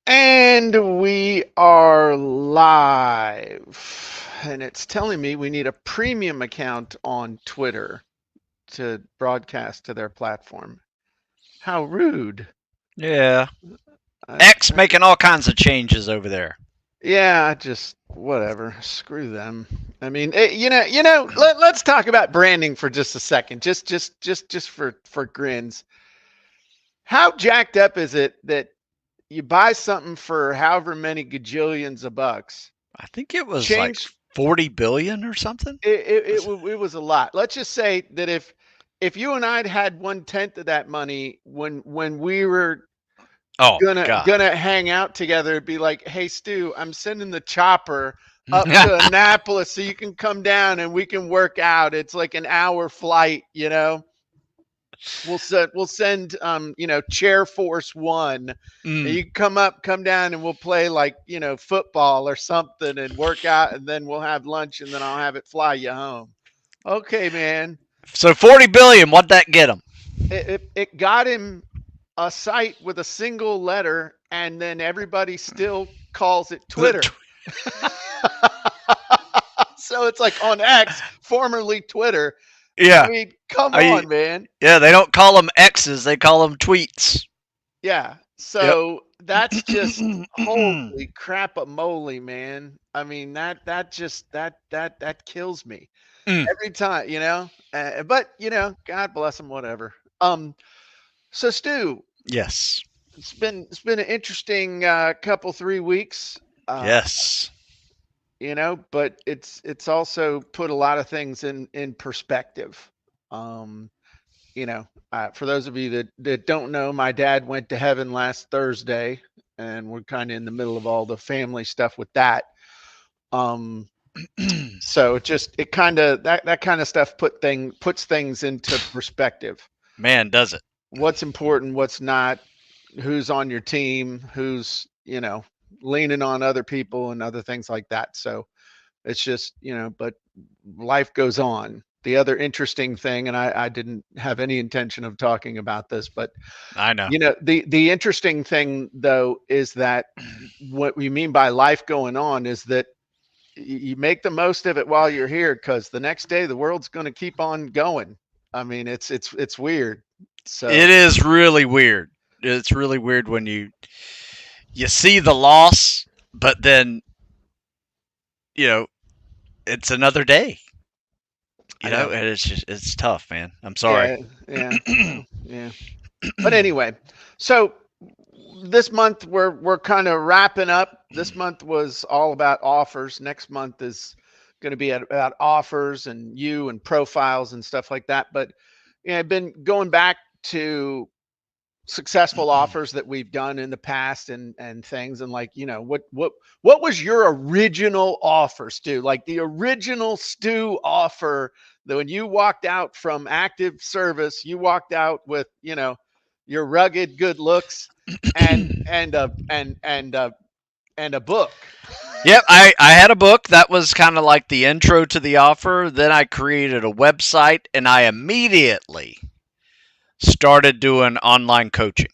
And we are live. And it's telling me we need a premium account on Twitter to broadcast to their platform. How rude. Yeah. I, X I, making all kinds of changes over there. yeah, just whatever. Screw them. I mean, let's talk about branding for just a second. Just for grins. How jacked up is it that you buy something for however many gajillions of bucks, I think it was like change 40 billion or something. it was a lot. Let's just say that if you and I'd had 1/10 of that money when we were Oh my god. gonna hang out together, it'd be like, hey Stu, I'm sending the chopper up to Annapolis so you can come down and we can work out. It's like an hour flight, you know. We'll send Chair Force One. And Mm. you come down and we'll play like, football or something and work out, and then we'll have lunch, and then I'll have it fly you home. Okay, man. So 40 billion, what'd that get him? It got him a site with a single letter, and then everybody still calls it Twitter. So it's like on X, formerly Twitter. I Yeah. mean, come Are you, on, man. yeah, they don't call them X's, they call them tweets. Yeah. Yep. So that's just holy crap a moly, man. I mean, that kills me Mm. every time, but God bless them, whatever. So Stu, Yes. it's been an interesting couple 3 weeks. Uh, Yes. but it's also put a lot of things in perspective. Um, for those of you that don't know, my dad went to heaven last Thursday, and we're kind of in the middle of all the family stuff with that. Um, so it kind of that kind of stuff puts things into perspective. Man, does it. What's important, what's not, who's on your team, who's leaning on other people and other things like that. So it's just, but life goes on. The other interesting thing, and I didn't have any intention of talking about this, but I know. the interesting thing though is that what we mean by life going on is that you make the most of it while you're here, because the next day the world's going to keep on going. I mean, it's weird. So It is really weird. It's really weird when you see the loss, but then, you know, it's another day. I know. And it's tough, man. I'm sorry. Yeah, yeah, well, yeah. But anyway, so this month we're kind of wrapping up. This month was all about offers. Next month is going to be about offers and you and profiles and stuff like that. But I've been going back to successful offers that we've done in the past and things, and like, what was your original offer, Stu? Like the original Stu offer, that when you walked out from active service, you walked out with, your rugged good looks and a book. Yep, I had a book that was kind of like the intro to the offer. Then I created a website and I immediately started doing online coaching.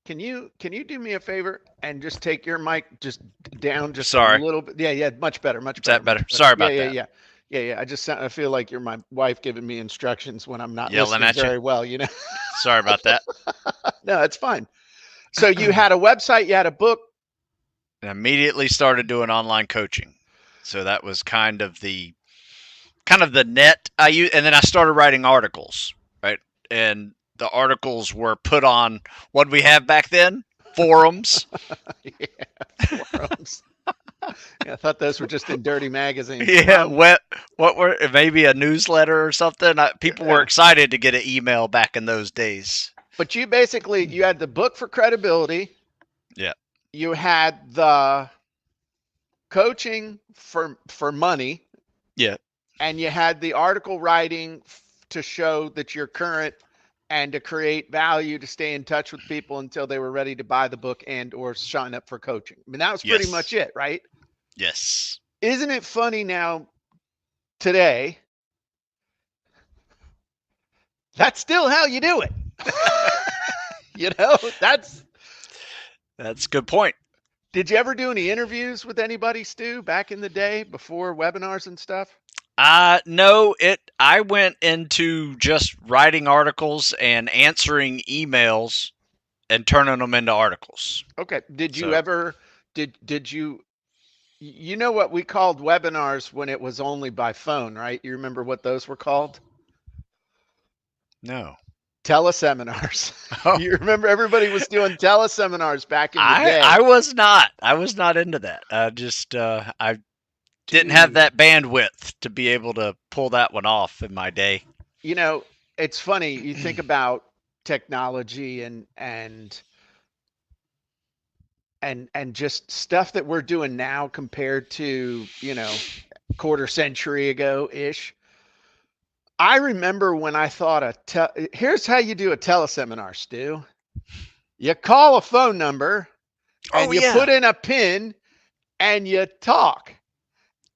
Can you do me a favor and just take your mic just down just a Sorry. little bit? Yeah, yeah, much better, much Is better, that much better? better. Sorry Yeah, about yeah, that. yeah. Yeah, yeah. I feel like you're my wife giving me instructions when I'm not Yelling listening at you. very well, Sorry about that. No, it's fine. So you had a website, you had a book. And immediately started doing online coaching. So that was kind of the net I use, and then I started writing articles, right? And the articles were put on what we have back then, forums. Yeah, forums. Yeah, I thought those were just in dirty magazines. Yeah, what were maybe a newsletter or something? People were Yeah. excited to get an email back in those days. But you had the book for credibility, Yeah, you had the coaching for money, yeah, and you had the article writing to show that you're current and to create value, to stay in touch with people until they were ready to buy the book and or sign up for coaching. I mean, that was pretty much yes, it, right? yes. Isn't it funny now today? That's still how you do it. That's That's a good point. Did you ever do any interviews with anybody, Stu, back in the day before webinars and stuff? No, I went into just writing articles and answering emails and turning them into articles. Okay. Did you So, ever did you you know what we called webinars when it was only by phone, right? You remember what those were called? no. Teleseminars. Oh, You remember everybody was doing teleseminars back in the I day. was not. I was not into that. I didn't have Dude, that bandwidth to be able to pull that one off in my day. you know, it's funny. You think about technology and just stuff that we're doing now compared to, quarter century ago ish. I remember when I thought here's how you do a teleseminar, Stu. You call a phone number Oh and you yeah. put in a pin and you talk.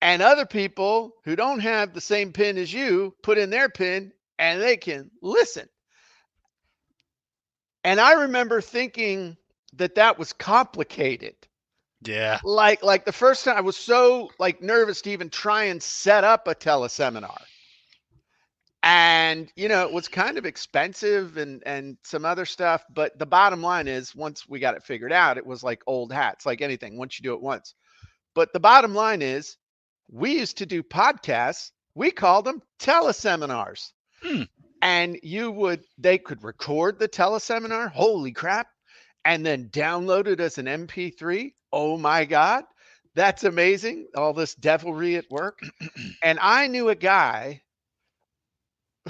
And other people who don't have the same pin as you put in their pin and they can listen. And I remember thinking that that was complicated. Yeah. Like the first time I was so like nervous to even try and set up a teleseminar. And it was kind of expensive and some other stuff, but the bottom line is once we got it figured out, it was like old hats, like anything once you do it once. But the bottom line is we used to do podcasts, we called them teleseminars. Hmm. And they could record the teleseminar, holy crap, and then download it as an MP3. Oh my God, that's amazing. All this devilry at work. And I knew a guy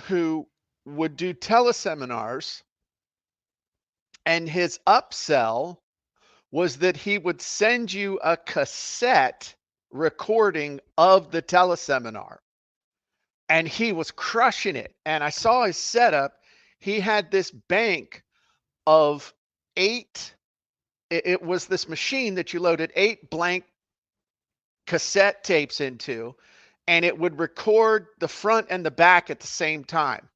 who would do teleseminars, and his upsell was that he would send you a cassette recording of the teleseminar. And he was crushing it. And I saw his setup. He had this bank of eight, it was this machine that you loaded 8 blank cassette tapes into, and it would record the front and the back at the same time.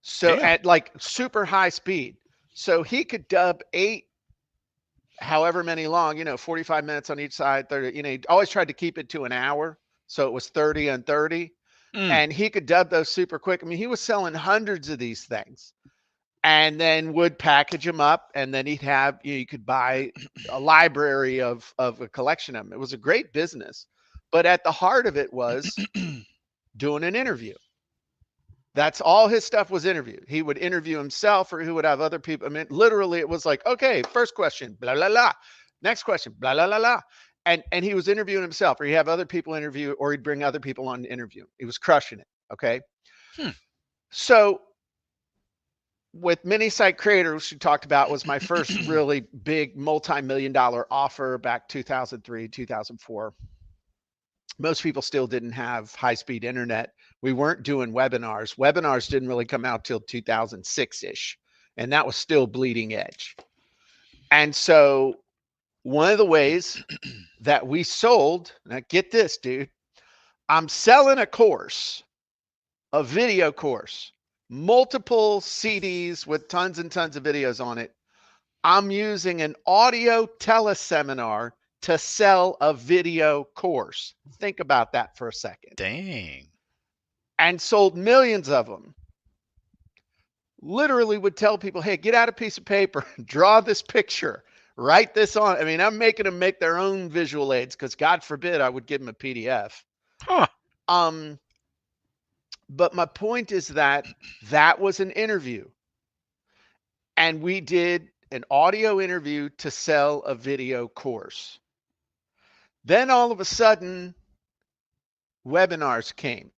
So Damn. at like super high speed. So he could dub eight, however many long, 45 minutes on each side, 30, he always tried to keep it to an hour. So it was 30 and 30. Mm. And he could dub those super quick. I mean, he was selling hundreds of these things and then would package them up. And then he'd have, you could buy a library of a collection of them. It was a great business. But at the heart of it was doing an interview. That's all his stuff was interviewed. He would interview himself or he would have other people. I mean, literally, it was like, okay, first question, blah, blah, blah. Next question, blah, blah, blah, blah. And he was interviewing himself, or he'd have other people interview, or he'd bring other people on to interview. He was crushing it. Okay. Hmm. So with Mini Site Creator, which we talked about, was my first really big multi-million dollar offer back 2003, 2004. Most people still didn't have high-speed internet. We weren't doing webinars. Webinars didn't really come out till 2006-ish, and that was still bleeding edge. And so one of the ways that we sold, now get this, dude, I'm selling a course, a video course, multiple CDs with tons and tons of videos on it. I'm using an audio teleseminar to sell a video course. Think about that for a second. Dang. And sold millions of them. Literally would tell people, hey, get out a piece of paper, draw this picture, write this on. I mean, I'm making them make their own visual aids because God forbid I would give them a PDF. Huh. Um, but my point is that that was an interview. And we did an audio interview to sell a video course. Then all of a sudden, webinars came.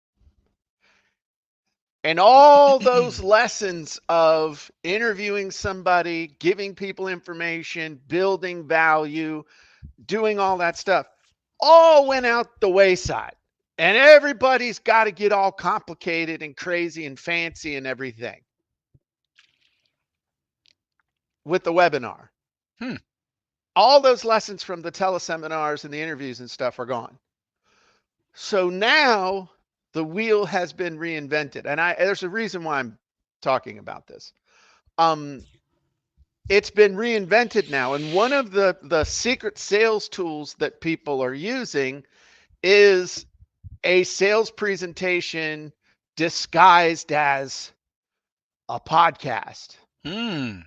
And all those lessons of interviewing somebody, giving people information, building value, doing all that stuff, all went out the wayside. And everybody's got to get all complicated and crazy and fancy and everything with the webinar. Hmm. All those lessons from the teleseminars and the interviews and stuff are gone. So now the wheel has been reinvented. And there's a reason why I'm talking about this. Um, it's been reinvented now. And one of the secret sales tools that people are using is a sales presentation disguised as a podcast. Hmm.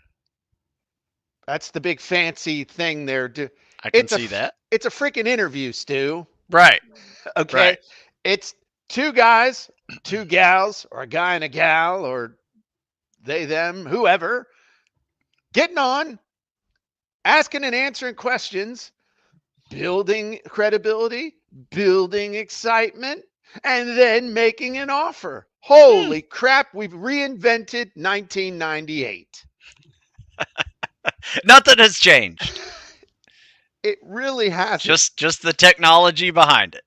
That's the big fancy thing there. I can It's a see that. it's a freaking interview, Stu. Right. Okay, Right. it's two guys, two gals, or a guy and a gal, or they, them, whoever, getting on, asking and answering questions, building credibility, building excitement, and then making an offer. Hmm. Holy crap, we've reinvented 1998. Nothing has changed. It really hasn't. Just the technology behind it.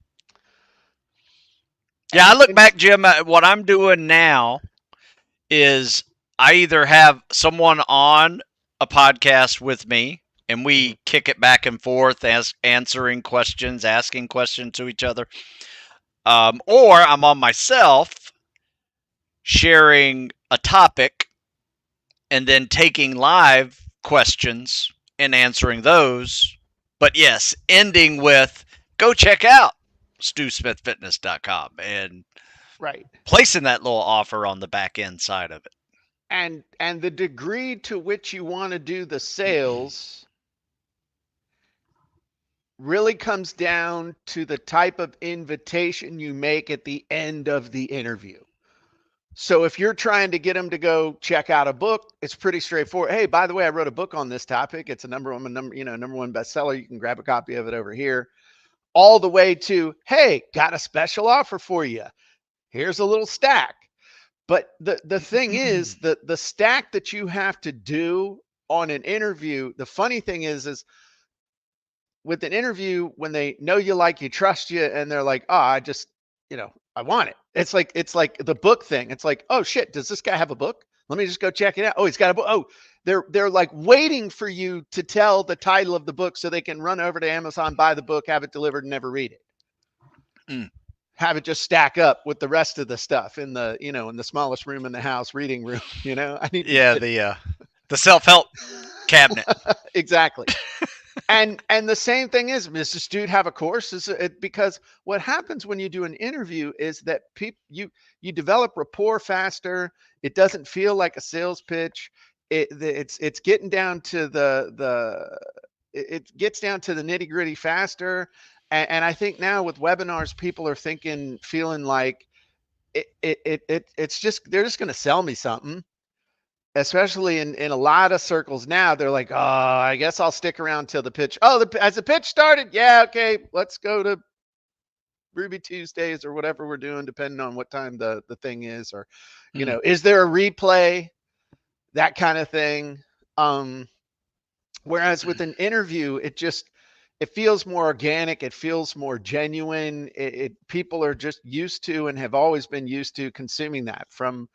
Yeah, I And, look and back, Jim. What I'm doing now is I either have someone on a podcast with me, and mhm, we kick it back and forth, answering questions, asking questions to each other, or I'm on myself sharing a topic and then taking live questions and answering those. But yes, ending with go check out StuSmithFitness.com and right. placing that little offer on the back end side of And the degree to which you want to do the sales really comes down to the type of invitation you make at the end of the interview. So if you're trying to get them to go check out a book, it's pretty straightforward. Hey, by the way, I wrote a book on this topic. It's a number one bestseller. You can grab a copy of it over here. All the way to, hey, got a special offer for you. Here's a little stack. But the thing it. is, the stack that you have to do on an interview, the funny thing is with an interview, when they know you, like you, trust you, and they're like, oh, I just, I want it. It's like the book thing. It's like, oh shit, does this guy have a book? Let me just go check it out. Oh, he's got a book. Oh, they're like waiting for you to tell the title of the book so they can run over to Amazon, buy the book, have it delivered, and never read it. Mm. Have it just stack up with the rest of the stuff in the smallest room in the house, reading room. I need to Yeah, get the self help cabinet. exactly. And the same thing is, does this dude have a course? Is it because what happens when you do an interview is that you develop rapport faster. It doesn't feel like a sales pitch. It's getting down to it gets down to the nitty gritty faster. And I think now with webinars, people are feeling like it's just, they're just going to sell me something, especially in a lot of circles now. They're like, oh, I guess I'll stick around till the pitch. Oh, as the pitch started, yeah, okay, let's go to Ruby Tuesdays or whatever we're doing, depending on what time the thing is, or Mm. is there a replay, that kind of thing. Um, Whereas with an interview, it feels more organic. It feels more genuine. People are just used to and have always been used to consuming that, from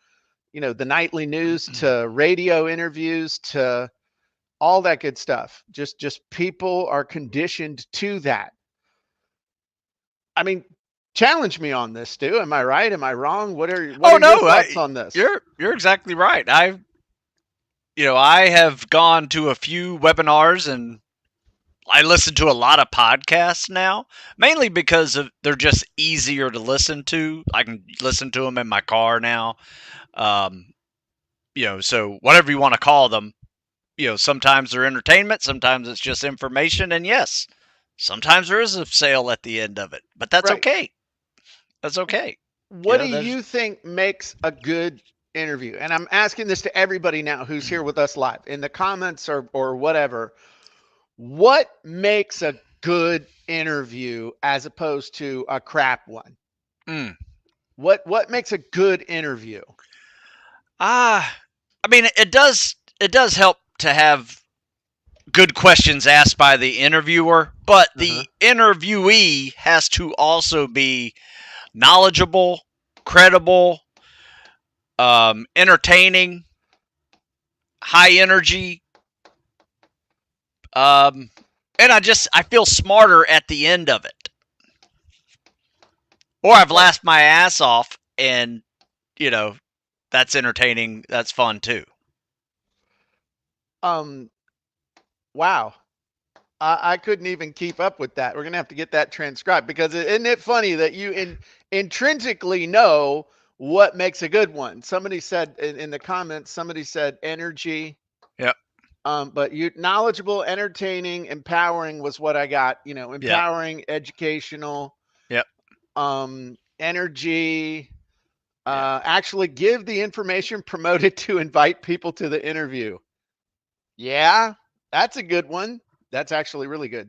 the nightly news to radio interviews to all that good stuff. Just people are conditioned to that. I mean, challenge me on this, Stu. Am I right? Am I wrong? What Oh are your no, thoughts on this? you're exactly right. I have gone to a few webinars and I listen to a lot of podcasts now, mainly because they're just easier to listen to. I can listen to them in my car now. Um, so whatever you want to call them, sometimes they're entertainment, sometimes it's just information, and yes, sometimes there is a sale at the end of it, but that's Right. okay. That's okay. What do There's you think makes a good interview? And I'm asking this to everybody now who's here with us live in the comments or whatever. What makes a good interview as opposed to a crap one? mm, What makes a good interview? I mean, it does help to have good questions asked by the interviewer, but Uh-huh. the interviewee has to also be knowledgeable, credible, entertaining, high energy, um, and I feel smarter at the end of it. Or I've Well, laughed my ass off, and you know that's entertaining. That's fun too. Um, wow. I couldn't even keep up with that. We're gonna have to get that transcribed because isn't it funny that you intrinsically know what makes a good one? Somebody said in the comments, somebody said energy. Yep. But you knowledgeable, entertaining, empowering was what I got. Yep. Empowering, educational, Yep. energy. Yeah. Actually, give the information promoted to invite people to the interview. Yeah, that's a good one. That's actually really good.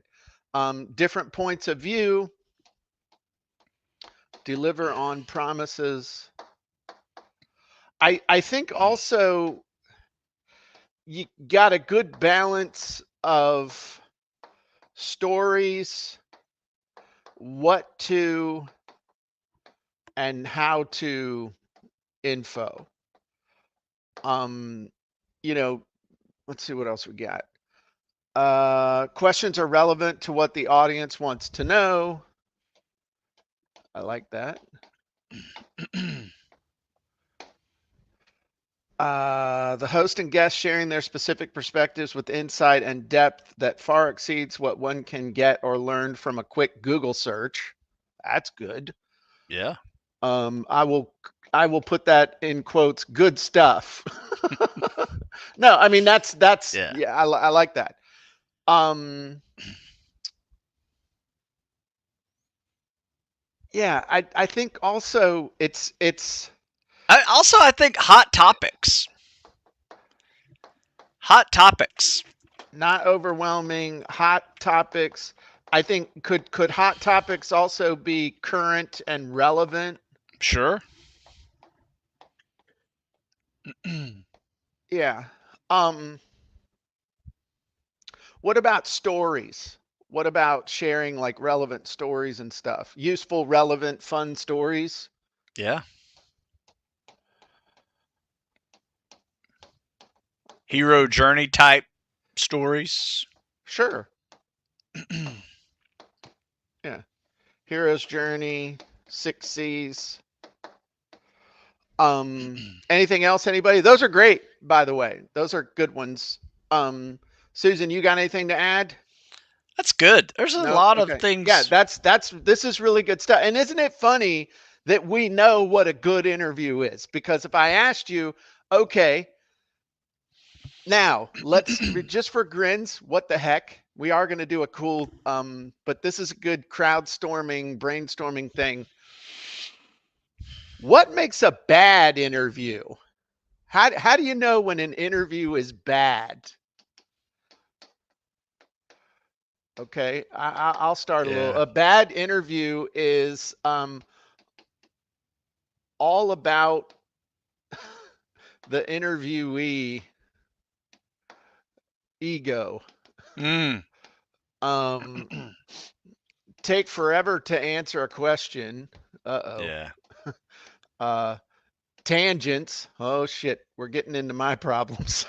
Different points of view, deliver on promises. I think also you got a good balance of stories, what to and how to info. Um, you know, let's see what else we got. Questions are relevant to what the audience wants to know. I like that. The host and guest sharing their specific perspectives with insight and depth that far exceeds what one can get or learn from a quick Google search. That's good. Yeah. I will put that in quotes. Good stuff. No, I mean that's Yeah. yeah. I like that. Um, yeah, I think also it's I think hot topics. Hot topics. not overwhelming. Hot topics. I think could hot topics also be current and relevant? Sure. Yeah. Um, what about stories? What about sharing like relevant stories and stuff? Useful, relevant, fun stories? Yeah. Hero journey type stories. Sure. Yeah. Hero's Journey, Six Seas. Anything else, anybody? Those are great, by the way. Those are good ones. Susan, you got anything to add? That's good. There's a No? lot of Okay. Yeah, things. that's this is really good stuff. And isn't it funny that we know what a good interview is? Because if I asked you, okay, now let's just for grins, what the heck? We are going to do a cool but this is a good crowdstorming, brainstorming thing. What makes a bad interview? How do you know when an interview is bad? Okay, I'll start a little. Yeah. A bad interview is all about the interviewee ego. Mm. Um, take forever to answer a question. Uh-oh. Yeah. Uh, tangents. Oh shit, we're getting into my problems.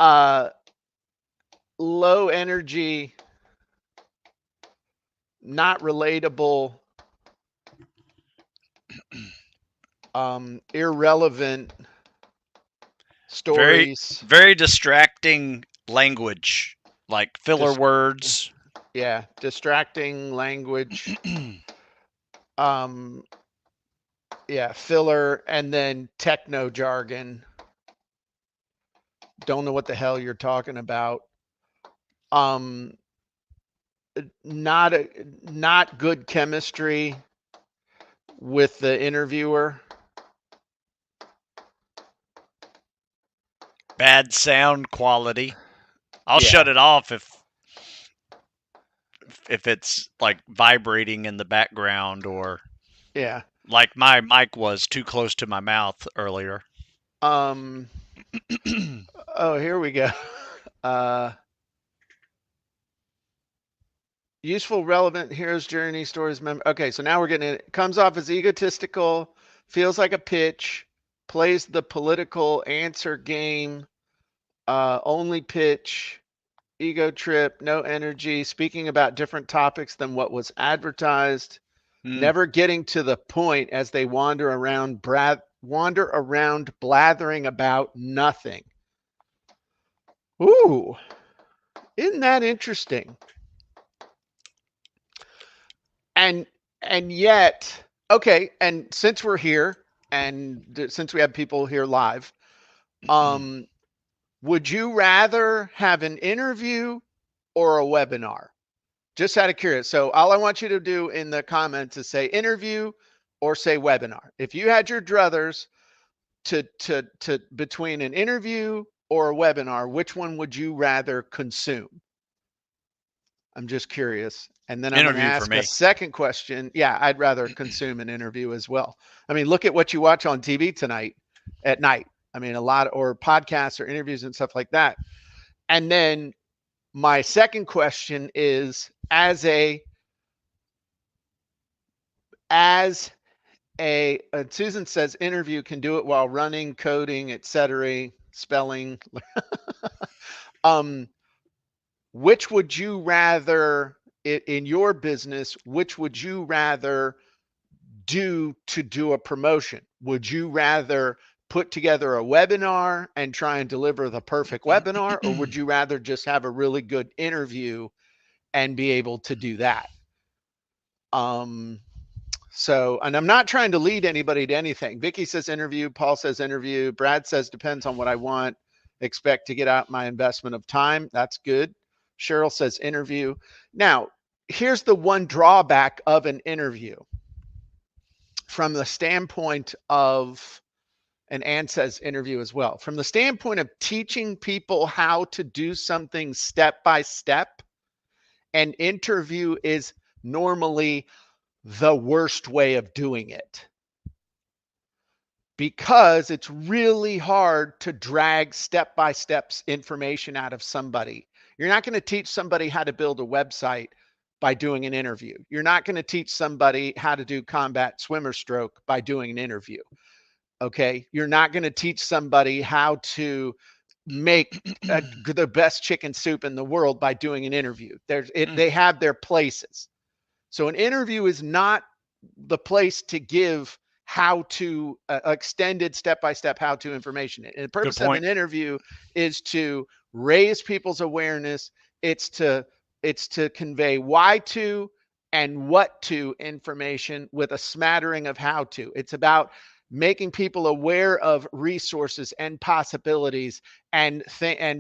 Uh, low energy, not relatable, irrelevant Very, stories. very distracting language, like filler Just words. yeah, distracting language. Um, yeah, filler, and then techno jargon. Don't know what the hell you're talking about. Um, not a, not good chemistry with the interviewer. Bad sound quality. I'll shut Yeah, it off if it's like vibrating in the background or yeah. like my mic was too close to my mouth earlier. Um, oh, here we go. Uh, useful, relevant, hero's journey, stories, okay, so now we're getting it. Comes off as egotistical, feels like a pitch, plays the political answer game, only pitch, ego trip, no energy, speaking about different topics than what was advertised, Mm. never getting to the point as they wander around blathering about nothing. Ooh, isn't that interesting? And and yet, okay, and since we're here and since we have people here live, um, would you rather have an interview or a webinar? Just out of curious. So all I want you to do in the comments is say interview or say webinar. If you had your druthers to between an interview or a webinar, which one would you rather consume? I'm just curious. And then I'm going to Interview for ask a me. second question. Yeah, I'd rather consume an interview as well. I mean, look at what you watch on TV tonight at night. I mean, a lot or podcasts or interviews and stuff like that. And then my second question is as Susan says interview can do it while running, coding, etc., spelling. um which would you rather in your business, which would you rather do to do a promotion? Would you rather put together a webinar and try and deliver the perfect webinar, or would you rather just have a really good interview and be able to do that? Um, so, and I'm not trying to lead anybody to anything. Vicky says interview, Paul says interview, Brad says depends on what I want, expect to get out my investment of time. That's good. Cheryl says interview. Now, here's the one drawback of an interview from the standpoint of, and Ann says interview as well, from the standpoint of teaching people how to do something step by step, an interview is normally the worst way of doing it because it's really hard to drag step by steps information out of somebody. You're not going to teach somebody how to build a website by doing an interview. You're not going to teach somebody how to do combat swimmer stroke by doing an interview. Okay. You're not going to teach somebody how to make the best chicken soup in the world by doing an interview. They have their places. So an interview is not the place to give how to extended step-by-step how-to information. And the Good purpose of point. an interview is to raise people's awareness. It's to convey why to and what to information with a smattering of how to. It's about making people aware of resources and possibilities and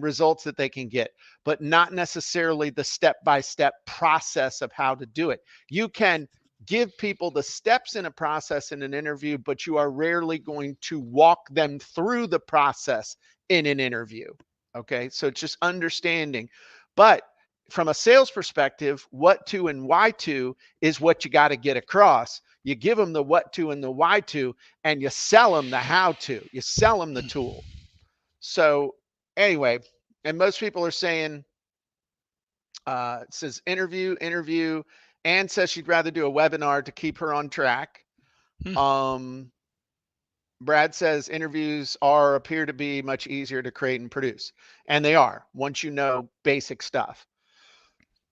results that they can get, but not necessarily the step-by-step process of how to do it. You can give people the steps in a process in an interview, but you are rarely going to walk them through the process in an interview. Okay, so it's just understanding. But from a sales perspective, what to and why to is what you got to get across. You give them the what to and the why to, and you sell them the how to. You sell them the tool. So anyway, and most people are saying, it says interview. Ann says she'd rather do a webinar to keep her on track. Um, Brad says interviews appear to be much easier to create and produce, and they are once you know basic stuff.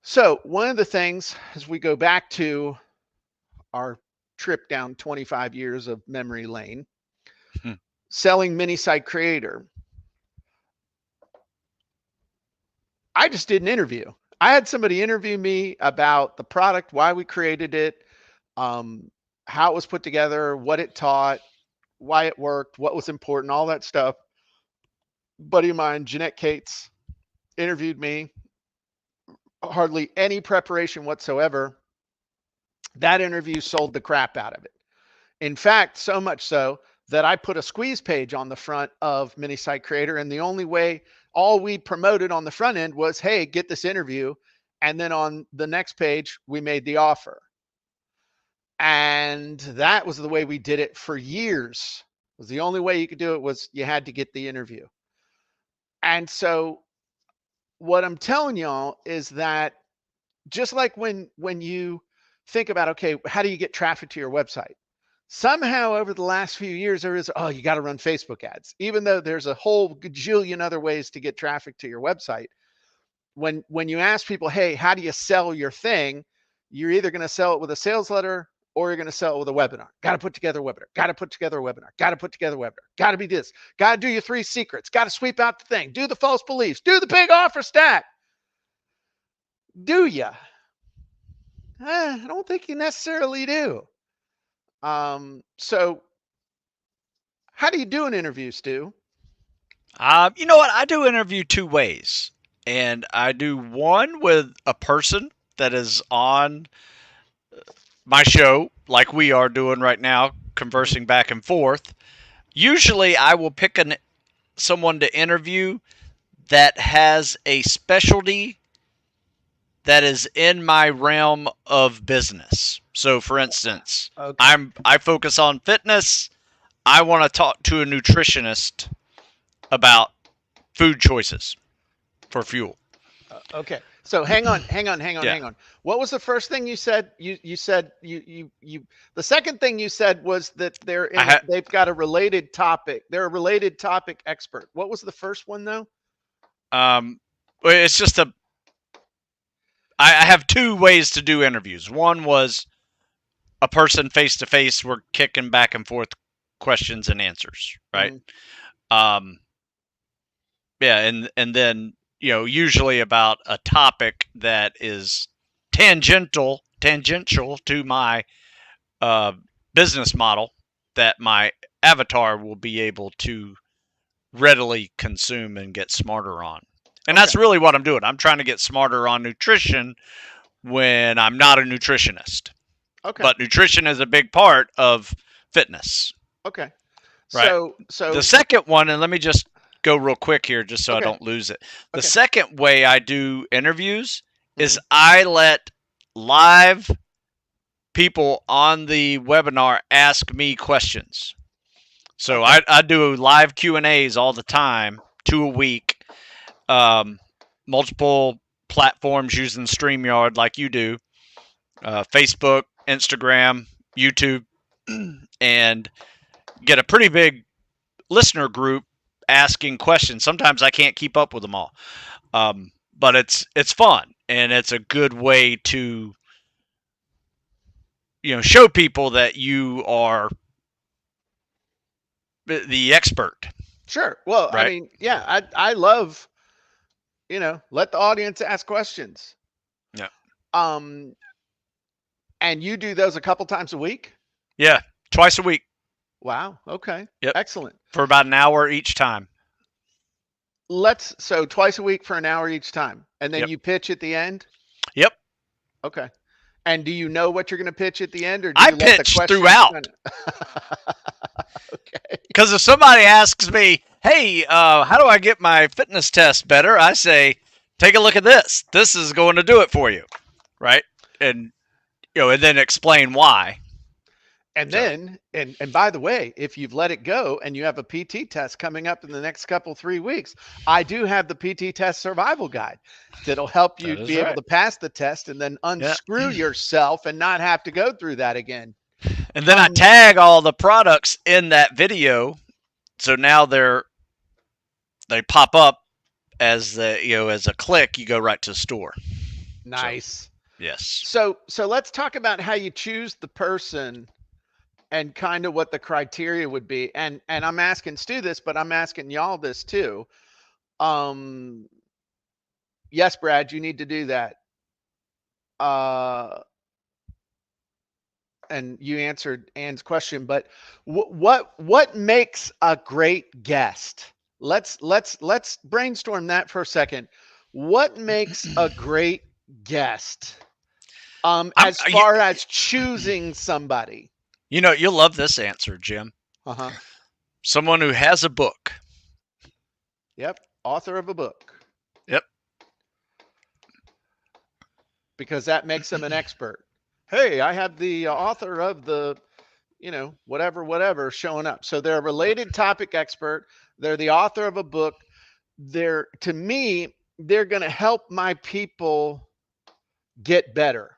So one of the things as we go back to our trip down 25 years of memory lane, selling mini site creator, I just did an interview. I had somebody interview me about the product, why we created it, um, how it was put together, what it taught, why it worked, what was important, all that stuff. Buddy of mine, Jeanette Cates, interviewed me, hardly any preparation whatsoever. That interview sold the crap out of it. In fact, so much so that I put a squeeze page on the front of Mini Site Creator, and the only way, all we promoted on the front end was, hey, get this interview. And then on the next page, we made the offer. And that was the way we did it for years. It was the only way you could do it was you had to get the interview. And so what I'm telling y'all is that just like when you think about, okay, how do you get traffic to your website? Somehow over the last few years, there is, oh, you got to run Facebook ads, even though there's a whole gajillion other ways to get traffic to your website. When you ask people, hey, how do you sell your thing? You're either going to sell it with a sales letter or you're going to sell it with a webinar. Got to put together a webinar. Got to put together a webinar. Got to put together a webinar. Got to be this. Got to do your 3 secrets. Got to sweep out the thing. Do the false beliefs. Do the big offer stack. Do you? I don't think you necessarily do. So how do you do an interview, Stu? You know what? I do interview two ways, and I do one with a person that is on my show, like we are doing right now, Mhm. conversing back and forth. Usually, I will pick someone to interview that has a specialty that is in my realm of business. So, for instance, Okay. I focus on fitness. I want to talk to a nutritionist about food choices for fuel. Okay. So hang on, hang on, hang on, Yeah, hang on. What was the first thing you said? You said you. The second thing you said was that I have. they've got a related topic. They're a related topic expert. What was the first one though? Well, it's just I have two ways to do interviews. One was a person face to face. We're kicking back and forth questions and answers, right? Hmm. Um, yeah, and then usually about a topic that is tangential to my uh, business model that my avatar will be able to readily consume and get smarter on. And Okay. that's really what I'm doing. I'm trying to get smarter on nutrition when I'm not a nutritionist. Okay. But nutrition is a big part of fitness, Okay. right? The So second one, and let me just go real quick here just so I okay. don't lose it. The Okay. second way I do interviews is Hmm. I let live people on the webinar ask me questions. So Okay. I do live Q&As all the time, 2 a week, um, multiple platforms using StreamYard like you do, Facebook, Instagram, YouTube, and get a pretty big listener group asking questions. Sometimes I can't keep up with them all, but it's fun and it's a good way to show people that you are the expert, Sure. Well, I right? mean, yeah, I love, let the audience ask questions. Yeah, Um, and you do those a couple times a week? yeah, twice a week. Wow. Okay. Yep, Excellent. for about an hour each time. So twice a week for an hour each time. And then Yep, you pitch at the end? yep. Okay. And do you know what you're going to pitch at the end, or do I you let the pitch questions throughout. kind of Okay. Because if somebody asks me, hey, how do I get my fitness test better? I say, take a look at this. This is going to do it for you, right? And and then explain why. And So then, and by the way, if you've let it go and you have a PT test coming up in the next couple 3 weeks, I do have the PT test survival guide that'll help you that is be able right. to pass the test and then Yeah. unscrew yourself and not have to go through that again. And then I Um, tag all the products in that video, so now they pop up as as a click. You go right to the store. So nice. yes, So let's talk about how you choose the person and kind of what the criteria would be. And I'm asking Stu this, but I'm asking y'all this too. Um, yes, Brad, you need to do that. Uh, and you answered Ann's question, but what makes a great guest? Let's brainstorm that for a second. What makes a great guest? I'm. As far as choosing somebody. You'll love this answer, Jim. Uh-huh. Someone who has a book. Yep. Author of a book, Yep. because that makes them an expert. Hey, I have the author of the, whatever showing up. So they're a related topic expert. They're the author of a book. To me, they're going to help my people get better.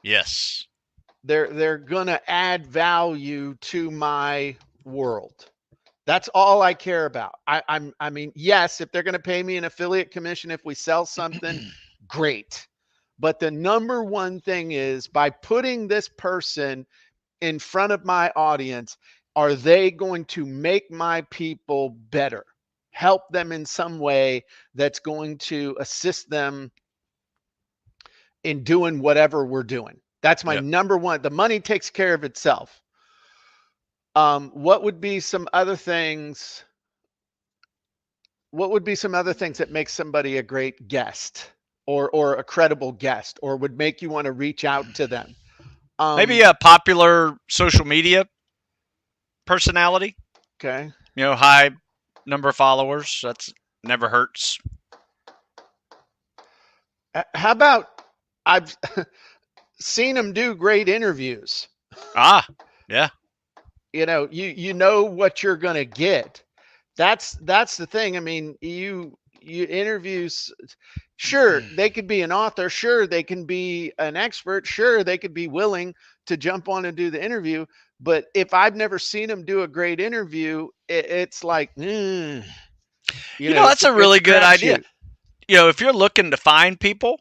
Yes. They're going to add value to my world. That's all I care about. I mean, yes, if they're going to pay me an affiliate commission if we sell something, great. But the number one thing is by putting this person in front of my audience, are they going to make my people better? Help them in some way that's going to assist them in doing whatever we're doing. That's my Yeah. number one. The money takes care of itself. What would be some other things? What would be some other things that make somebody a great guest or a credible guest or would make you want to reach out to them? Maybe a popular social media personality. Okay. High number of followers. That's never hurts. How about I've seen them do great interviews. Ah, yeah. You know what you're going to get. That's the thing. I mean, you interviews, sure, they could be an author, sure, they can be an expert, sure, they could be willing to jump on and do the interview, but if I've never seen them do a great interview, it's like, That's a it's really a good idea. crapshoot. If you're looking to find people,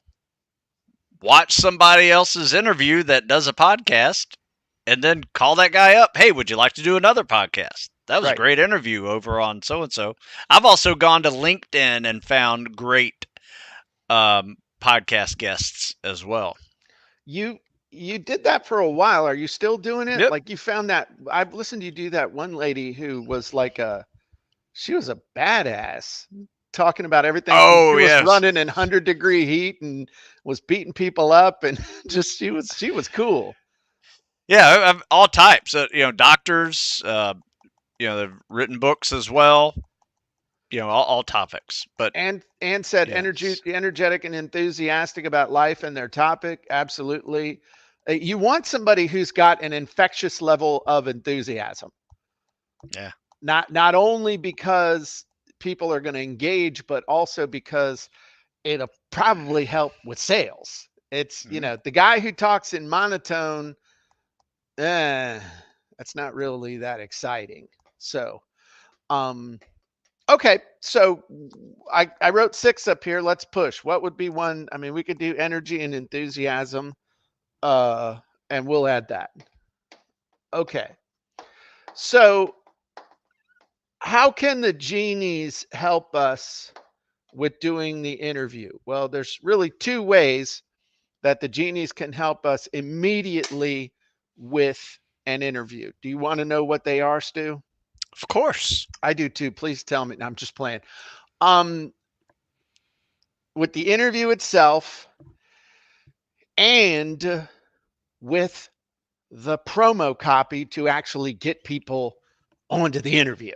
watch somebody else's interview that does a podcast and then call that guy up. Hey, would you like to do another podcast? That was a Right. great interview over on so and so. I've also gone to LinkedIn and found great podcast guests as well. You did that for a while. Are you still doing it? Yep. Like you found that I've listened to you do that one lady who was like she was a badass talking about everything from Oh she was yes. running in 100-degree heat and was beating people up and just she was cool. Yeah, all types. Doctors. They've written books as well. All topics. But And said yes, energetic and enthusiastic about life and their topic. Absolutely. You want somebody who's got an infectious level of enthusiasm. yeah. Not only because people are going to engage, but also because it'll probably help with sales. It's, Mhm. the guy who talks in monotone, eh, that's not really that exciting. So, um, okay. So I wrote 6 up here. Let's push. What would be one? I mean, we could do energy and enthusiasm, uh, and we'll add that. Okay. So how can the genies help us with doing the interview? Well, there's really 2 ways that the genies can help us immediately with an interview. Do you want to know what they are, Stu? Of course. I do too. Please tell me. No, I'm just playing. Um, with the interview itself and with the promo copy to actually get people onto the interview,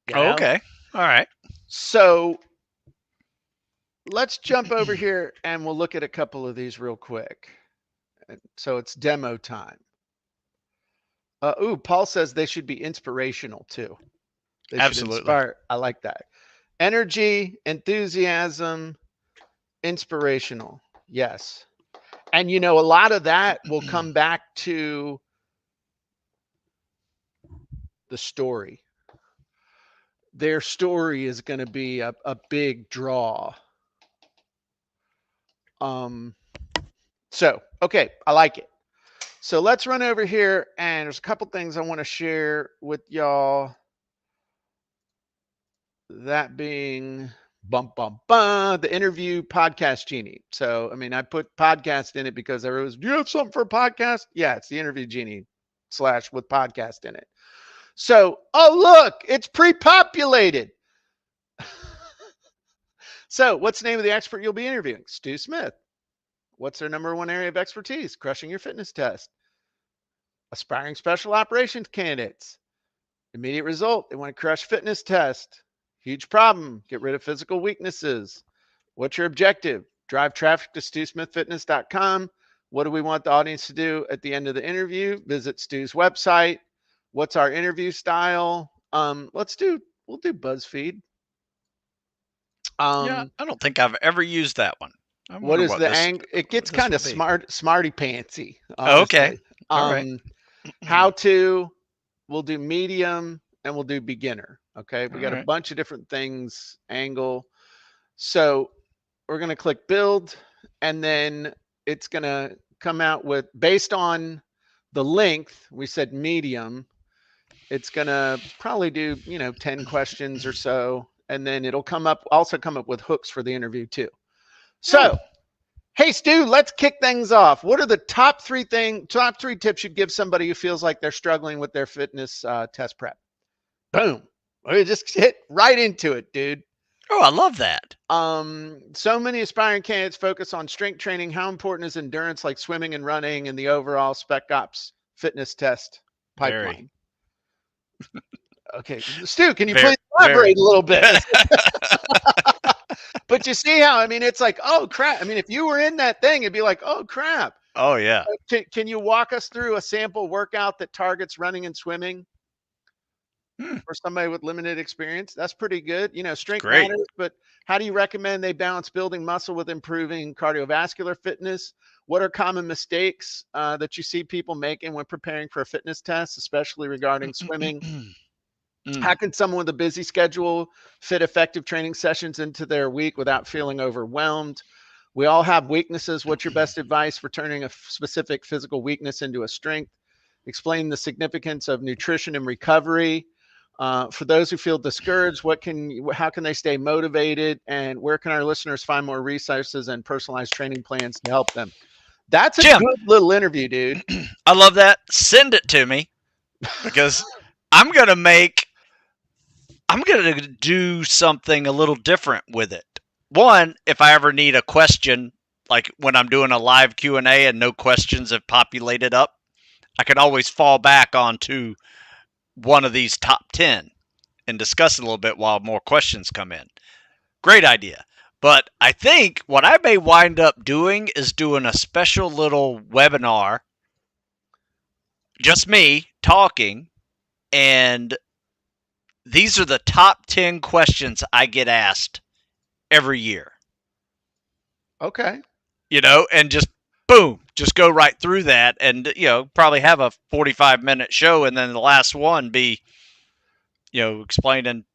you Oh, know? okay. All right. So let's jump over here and we'll look at a couple of these real quick. So it's demo time. Paul says they should be inspirational too. They should Absolutely. inspire. I like that. Energy, enthusiasm, inspirational. Yes. And a lot of that will come back to the story. Their story is going to be a big draw. Um, okay, I like it. So let's run over here, and there's a couple things I want to share with y'all. That being the interview podcast genie. So I mean, I put podcast in it because there was, do you have something for a podcast? Yeah, it's the interview genie / with podcast in it. So, oh look, it's pre-populated. So, what's the name of the expert you'll be interviewing? Stu Smith. What's their number one area of expertise? Crushing your fitness test. Aspiring special operations candidates. Immediate result, they want to crush fitness test. Huge problem, get rid of physical weaknesses. What's your objective? Drive traffic to StuSmithFitness.com. What do we want the audience to do at the end of the interview? Visit Stu's website. What's our interview style? We'll do BuzzFeed. Yeah, Um, I don't think I've ever used that one. I what wonder is what the angle? It gets this kind would of be. smarty pantsy, Oh, okay. honestly. All right. How to, we'll do medium and we'll do beginner. Okay. All We got a right. bunch of different things, angle. So we're going to click build and then it's going to come out with based on The length, we said medium. It's going to probably do, 10 questions or so. And then it'll also come up with hooks for the interview too. Oh, So, hey, Stu, let's kick things off. What are the top three tips you'd give somebody who feels like they're struggling with their fitness test prep? Boom. We just hit right into it, dude. oh, I love that. So many aspiring candidates focus on strength training. How important is endurance, like swimming and running, in the overall spec ops fitness test Very, pipeline? Okay, Stu, can you very, please very. elaborate a little bit? But you see how, I mean, it's like, oh crap. I mean, if you were in that thing, it'd be like, oh crap. Oh yeah. Can you walk us through a sample workout that targets running and swimming Hmm, for somebody with limited experience? That's pretty good. it's Strength great. matters, but how do you recommend they balance building muscle with improving cardiovascular fitness? What are common mistakes that you see people making when preparing for a fitness test, especially regarding swimming? How Mm. can someone with a busy schedule fit effective training sessions into their week without feeling overwhelmed? We all have weaknesses. What's your best advice for turning a specific physical weakness into a strength? Explain the significance of nutrition and recovery. For those who feel discouraged, how can they stay motivated, and where can our listeners find more resources and personalized training plans to help them? That's a Jim, good little interview, dude. I love that. Send it to me because I'm gonna make I'm going to do something a little different with it. One, if I ever need a question, like when I'm doing a live Q&A and no questions have populated up, I can always fall back onto one of these top 10 and discuss it a little bit while more questions come in. Great idea. But I think what I may wind up doing is doing a special little webinar, just me talking, and these are the top 10 questions I get asked every year. Okay. And just boom, just go right through that and, probably have a 45-minute show and then the last one be, explaining,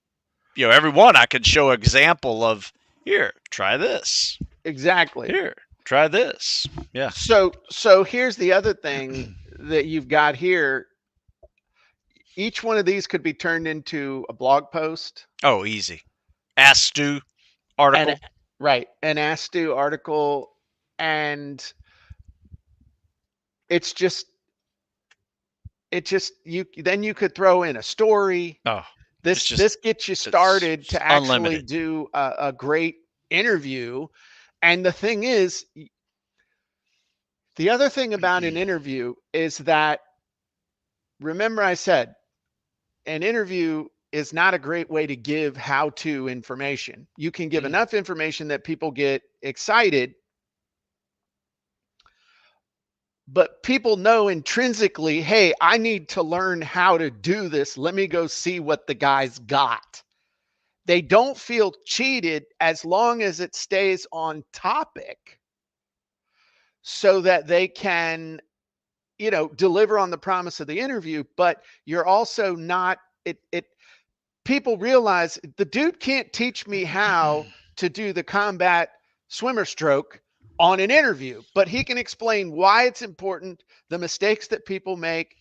every one I could show example of here, try this. Exactly. Here, try this. Yeah. So here's the other thing that you've got here. Each one of these could be turned into a blog post Oh, easy. Ask Stu and article. right, an Ask Stu article, and it's just you could throw in a story. Oh, it's just This gets you it's started to actually unlimited. do a great interview. And the thing is, the other thing about an interview is that, remember I said, an interview is not a great way to give how-to information. You can give enough information that people get excited, but people know intrinsically, hey, I need to learn how to do this. Let me go see what the guy's got. They don't feel cheated as long as it stays on topic so that they can, deliver on the promise of the interview, but you're also not it people realize the dude can't teach me how to do the combat swimmer stroke on an interview, but he can explain why it's important, the mistakes that people make,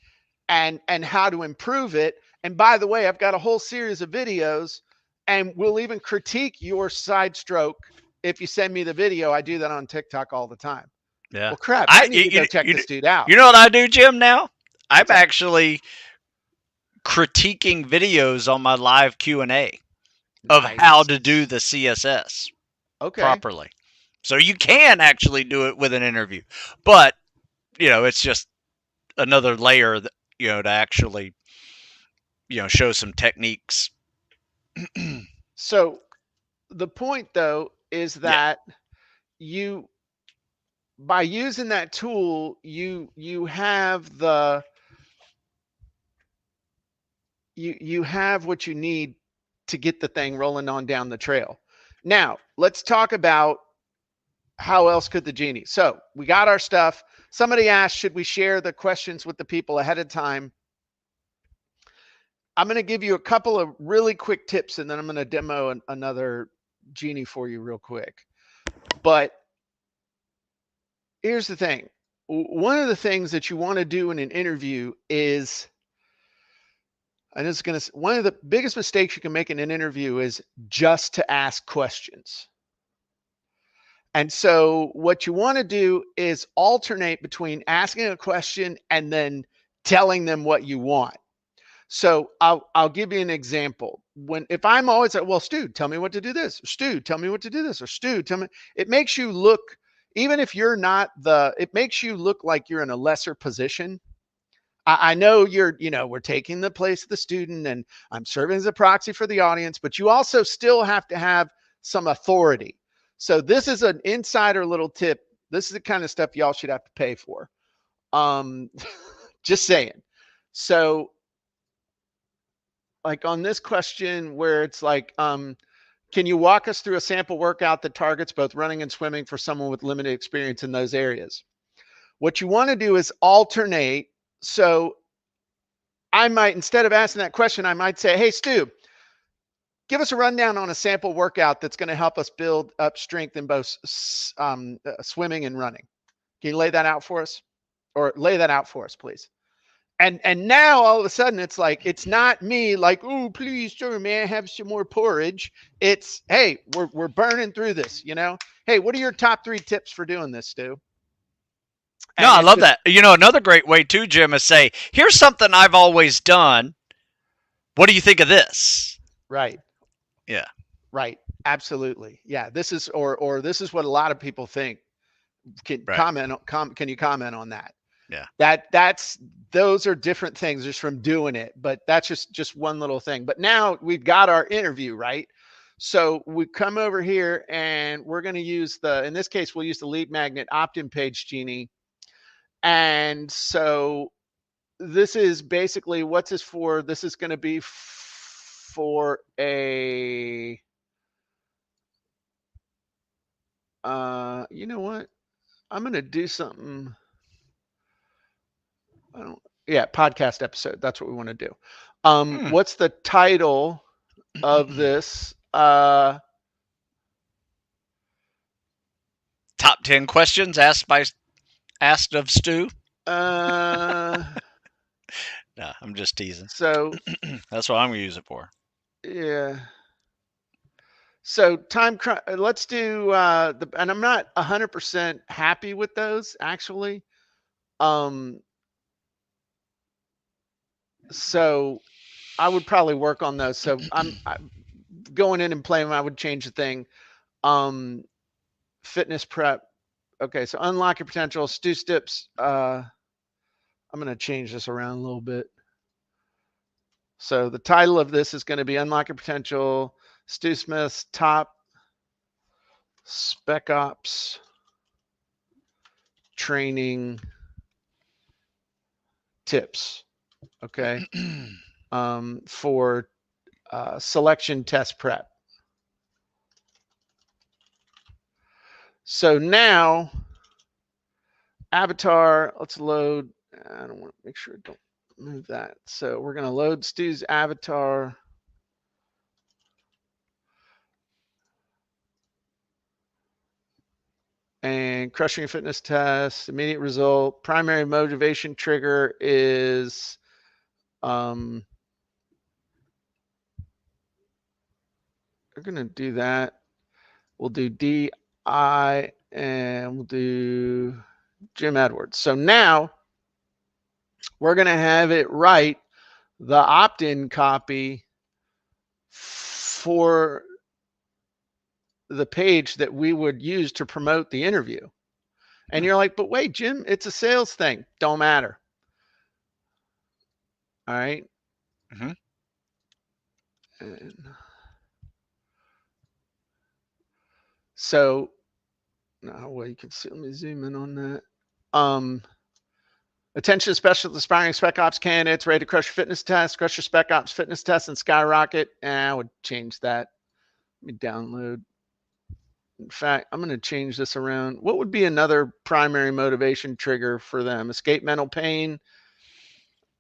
and how to improve it. And by the way, I've got a whole series of videos, and we'll even critique your side stroke if you send me the video. I do that on TikTok all the time. Yeah. Well, crap, I I need to go check this dude out. you know what I do, Jim, now? I'm What's that? actually critiquing videos on my live Q&A of how Nice. to do the CSS Okay. properly. So you can actually do it with an interview. But, it's just another layer that, to actually, show some techniques. So the point though is Yeah. that you by using that tool, you have you have what you need to get the thing rolling on down the trail. Now, let's talk about how else could the genie. So we got our stuff. Somebody asked, should we share the questions with the people ahead of time? I'm going to give you a couple of really quick tips, and then I'm going to demo another genie for you real quick. But here's the thing. one of the things that you want to do in an interview is, and it's going to, one of the biggest mistakes you can make in an interview is just to ask questions. And so what you want to do is alternate between asking a question and then telling them what you want. So I'll give you an example. When if I'm always like, well, Stu, tell me what to do this, or Stu, tell me what to do this, or Stu, tell me, it makes you look, even if you're not it makes you look like you're in a lesser position. I know we're taking the place of the student and I'm serving as a proxy for the audience, but you also still have to have some authority. So this is an insider little tip. This is the kind of stuff y'all should have to pay for. Um, just saying. So like on this question where it's like, can you walk us through a sample workout that targets both running and swimming for someone with limited experience in those areas? What you want to do is alternate. So I might, instead of asking that question, I might say, hey, Stu, give us a rundown on a sample workout that's going to help us build up strength in both swimming and running. Can you lay that out for us? Or lay that out for us, please. And now all of a sudden it's like, it's not me like, oh, please, sir, may I have some more porridge? It's, hey, we're burning through this, Hey, what are your top 3 tips for doing this, Stu? No, And I it's love just that. Another great way too, Jim, is say, "Here's something I've always done. What do you think of this?" right, Yeah, right, absolutely, yeah. This is or this is what a lot of people think. right. Can you comment on that? Yeah. That's those are different things just from doing it, but that's just one little thing. But now we've got our interview, right? So we come over here and we're going to use in this case, we'll use the lead magnet opt-in page genie. And so this is basically, what's this for? This is going to be for you know what? I'm going to do something. I don't, yeah, podcast episode. That's what we want to do. Hmm. What's the title of this? Top 10 questions asked of Stu. Uh, No, I'm just teasing. so That's what I'm gonna use it for. yeah. So let's do and I'm not 100% happy with those actually. Um, so I would probably work on those. So I'm going in and playing. I would change the thing. Um, fitness prep. Okay, so unlock your potential. Stu Stips. I'm going to change this around a little bit. So the title of this is going to be Unlock Your Potential, Stu Smith's Top Spec Ops Training Tips. Okay, for selection test prep. So now, avatar. Let's load. I don't want to make sure I don't move that. So we're going to load Stu's avatar. And crushing your fitness test, immediate result. Primary motivation trigger is we're going to do that. We'll do DI and we'll do Jim Edwards. So now we're going to have it write the opt-in copy for the page that we would use to promote the interview. And you're like, but wait, Jim, it's a sales thing. Don't matter. All right. Mm-hmm. And so now, well, you can see, let me zoom in on that. Attention special aspiring spec ops candidates ready to crush your fitness test, crush your spec ops fitness test and skyrocket. I would change that. Let me download. In fact, I'm going to change this around. What would be another primary motivation trigger for them? Escape mental pain,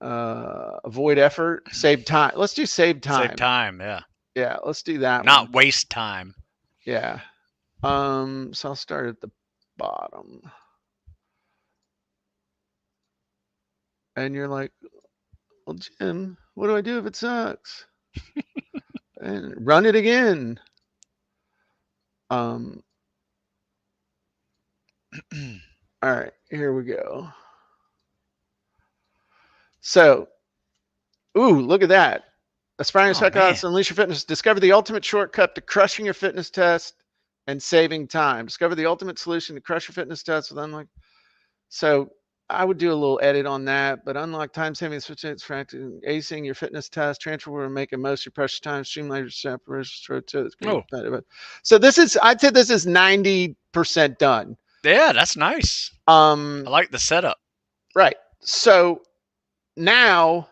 avoid effort, save time. Let's do save Save time. time. Yeah. Yeah, let's do that one. Not waste time. Yeah. So I'll start at the bottom. and you're like, well, Jim, what do I do if it sucks? And run it again. Um, all right, here we go. So, ooh, look at that. Aspiring Oh man. psychologists unleash your fitness. Discover the ultimate shortcut to crushing your fitness test and saving time. Discover the ultimate solution to crush your fitness test with unlike. So I would do a little edit on that, but unlock time saving switch acing your fitness test, transfer where making most of your precious time, streamline your separation. Oh So this is, I'd say this is 90% done. yeah, that's nice. I Um, like the setup. right. So now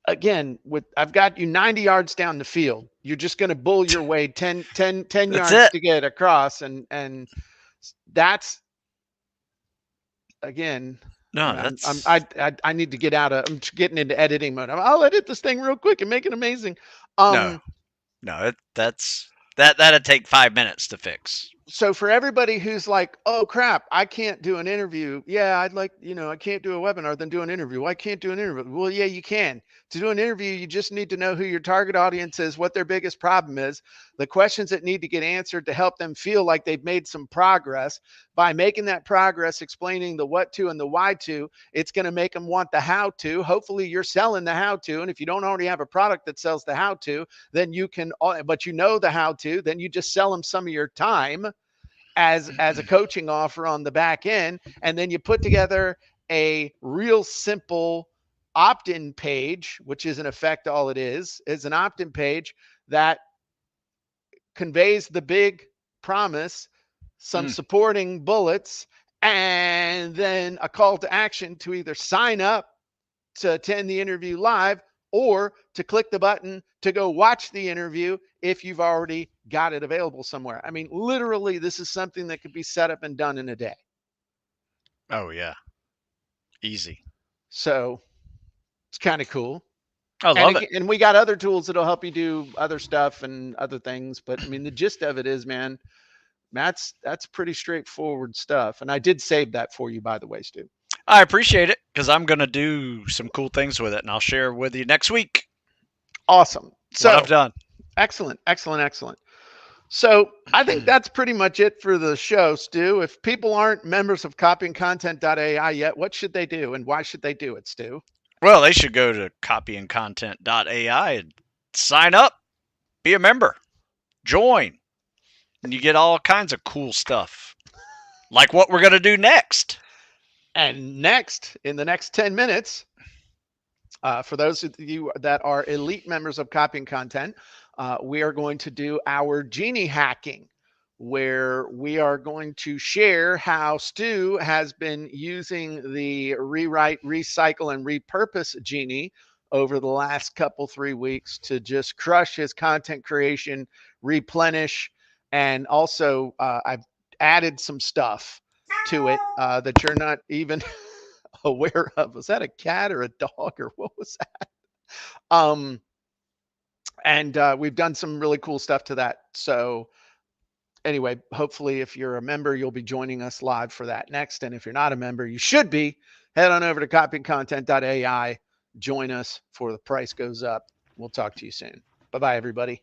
again, with I've got you 90 yards down the field. You're just going to bull your way 10 That's yards it. to get across. And that's, again, No, I need to get out of, I'm getting into editing mode. I'll edit this thing real quick and make it amazing. no, no. That'd take 5 minutes to fix. So for everybody who's like, oh crap, I can't do an interview. Yeah, I'd like, I can't do a webinar, then do an interview. Well, I can't do an interview. Well, yeah, you can. To do an interview, you just need to know who your target audience is, what their biggest problem is, the questions that need to get answered to help them feel like they've made some progress. By making that progress, explaining the what to and the why to, it's going to make them want the how to. Hopefully you're selling the how to. And if you don't already have a product that sells the how to, then you can, but you know the how to, then you just sell them some of your time as a coaching offer on the back end, and then you put together a real simple opt-in page, which is in effect all it is an opt-in page that conveys the big promise, some Mm. supporting bullets, and then a call to action to either sign up to attend the interview live or to click the button to go watch the interview if you've already got it available somewhere. I mean, literally, this is something that could be set up and done in a day. Oh yeah, easy. So it's kind of cool. I And love it. again, and we got other tools that'll help you do other stuff and other things. But I mean, the gist of it is, man, that's pretty straightforward stuff. And I did save that for you, by the way, Stu. I appreciate it because I'm gonna do some cool things with it, and I'll share with you next week Awesome. what I've So done. excellent, excellent, excellent. So I think that's pretty much it for the show, Stu. If people aren't members of CopyandContent.AI yet, what should they do and why should they do it, Stu? Well, they should go to CopyandContent.AI and sign up, be a member, join, and you get all kinds of cool stuff, like what we're gonna do next. And next, in the next 10 minutes, for those of you that are elite members of Copy and Content, we are going to do our genie hacking, where we are going to share how Stu has been using the rewrite, recycle, and repurpose genie over the last couple 3 weeks to just crush his content creation, replenish, and also I've added some stuff to it that you're not even aware of. Was that a cat or a dog or what was that? Um, and we've done some really cool stuff to that. So anyway, hopefully if you're a member, you'll be joining us live for that next. And if you're not a member, you should be. Head on over to copyandcontent.ai. Join us before the price goes up. We'll talk to you soon. Bye-bye, everybody.